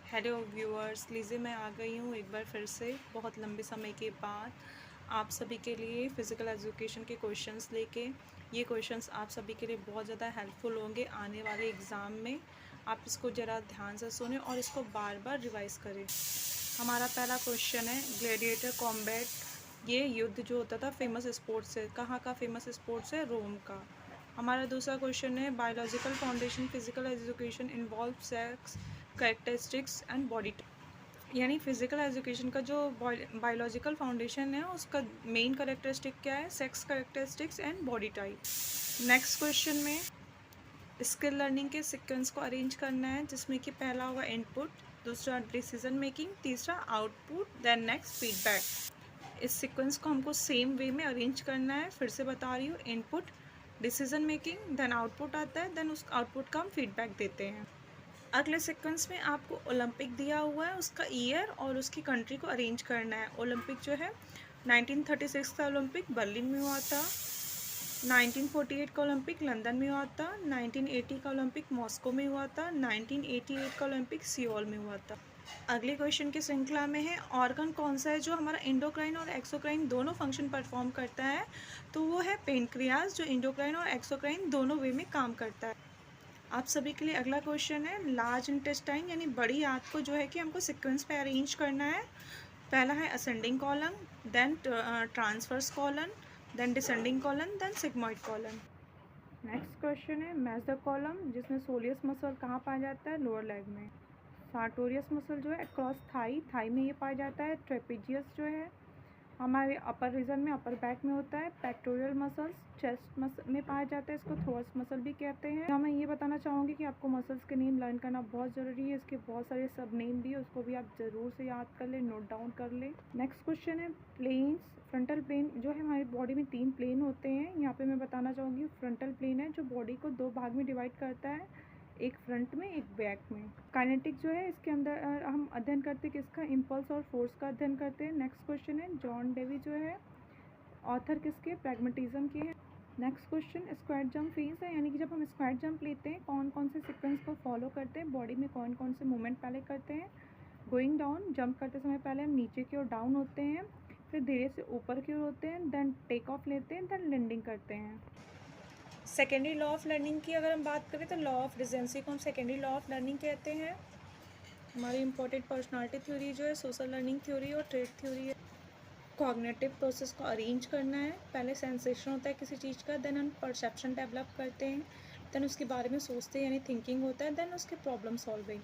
Hello viewers, लीजिए मैं आ गई हूँ एक बार फिर से बहुत लंबे समय के बाद आप सभी के लिए फ़िज़िकल एजुकेशन के क्वेश्चंस लेके। ये क्वेश्चंस आप सभी के लिए बहुत ज़्यादा हेल्पफुल होंगे आने वाले एग्ज़ाम में। आप इसको ज़रा ध्यान से सुने और इसको बार बार रिवाइज़ करें। हमारा पहला क्वेश्चन है ग्लैडिएटर कॉम्बैट। ये युद्ध जो होता था फेमस स्पोर्ट्स है, कहाँ का फेमस स्पोर्ट्स है? रोम का। हमारा दूसरा क्वेश्चन है biological foundation physical education involve sex characteristics and body. यानी फिज़िकल एजुकेशन का जो बायोलॉजिकल फाउंडेशन है उसका मेन करेक्टरिस्टिक क्या है? Sex characteristics and body type. Next question में स्किल लर्निंग के सीक्वेंस को अरेंज करना है, जिसमें कि पहला होगा इनपुट, दूसरा डिसीजन मेकिंग, तीसरा आउटपुट, देन नेक्स्ट फीडबैक। इस सीक्वेंस को हमको सेम वे में अरेंज करना है। फिर से बता रही हूँ, input, decision making, then output आता है, देन उस आउटपुट का हम फीडबैक देते हैं। अगले सीक्वेंस में आपको ओलंपिक दिया हुआ है, उसका ईयर और उसकी कंट्री को अरेंज करना है। ओलंपिक जो है 1936 का ओलंपिक बर्लिन में हुआ था, 1948 का ओलंपिक लंदन में हुआ था, 1980 का ओलंपिक मॉस्को में हुआ था, 1988 का ओलंपिक सियोल में हुआ था। अगले क्वेश्चन की श्रृंखला में है ऑर्गन कौन सा है जो हमारा एंडोक्राइन और एक्सोक्राइन दोनों फंक्शन परफॉर्म करता है? तो वो है पेनक्रियाज, जो एंडोक्राइन और एक्सोक्राइन दोनों वे में काम करता है। आप सभी के लिए अगला क्वेश्चन है लार्ज इंटेस्टाइन यानी बड़ी आंत को जो है कि हमको सीक्वेंस पे अरेंज करना है। पहला है ascending column, then transverse colon, then descending colon, then sigmoid colon. Next question है मेजर कॉलम, जिसमें सोलियस मसल कहाँ पाया जाता है? लोअर लेग में। सार्टोरियस मसल जो है अक्रॉस थाई, थाई में ये पाया जाता है। ट्रेपेजियस जो है हमारे अपर रीजन में, अपर बैक में होता है। पेक्टोरियल मसल्स चेस्ट मसल में पाया जाता है, इसको थोर्स मसल भी कहते हैं। मैं ये बताना चाहूँगी कि आपको मसल्स के नेम लर्न करना बहुत ज़रूरी है। इसके बहुत सारे सब नेम भी है, उसको भी आप ज़रूर से याद कर लें, नोट डाउन कर लें। नेक्स्ट क्वेश्चन है प्लेन्स। फ्रंटल प्लेन जो है हमारी बॉडी में 3 प्लेन होते हैं। यहाँ पे मैं बताना चाहूँगी फ्रंटल प्लेन है जो बॉडी को 2 भाग में डिवाइड करता है, एक फ्रंट में एक बैक में। काइनेटिक जो है इसके अंदर हम अध्ययन करते हैं किसका? इम्पल्स और फोर्स का अध्ययन करते हैं। नेक्स्ट क्वेश्चन है जॉन डेवी जो है ऑथर किसके? प्रैग्मेटिज्म के हैं। Next question squat jump phase है, यानी कि जब हम स्क्वाट जंप लेते हैं कौन कौन से सीक्वेंस को फॉलो करते हैं, बॉडी में कौन कौन से मूवमेंट पहले करते हैं? गोइंग डाउन, जंप करते समय पहले हम नीचे की ओर डाउन होते हैं, फिर धीरे से ऊपर की ओर होते हैं, देन टेक ऑफ लेते हैं, देन लैंडिंग करते हैं। सेकेंडरी लॉ ऑफ लर्निंग की अगर हम बात करें तो लॉ ऑफ रिजेंसी को हम सेकेंडरी लॉ ऑफ लर्निंग कहते हैं। हमारी इंपॉर्टेंट पर्सनालिटी थ्योरी जो है सोशल लर्निंग थ्योरी और ट्रेड थ्योरी है। कॉग्निटिव प्रोसेस को अरेंज करना है, पहले सेंसेशन होता है किसी चीज़ का, देन हम परसेप्शन डेवलप करते हैं, देन उसके बारे में सोचते हैं यानी थिंकिंग होता है, देन उसके प्रॉब्लम सॉल्विंग।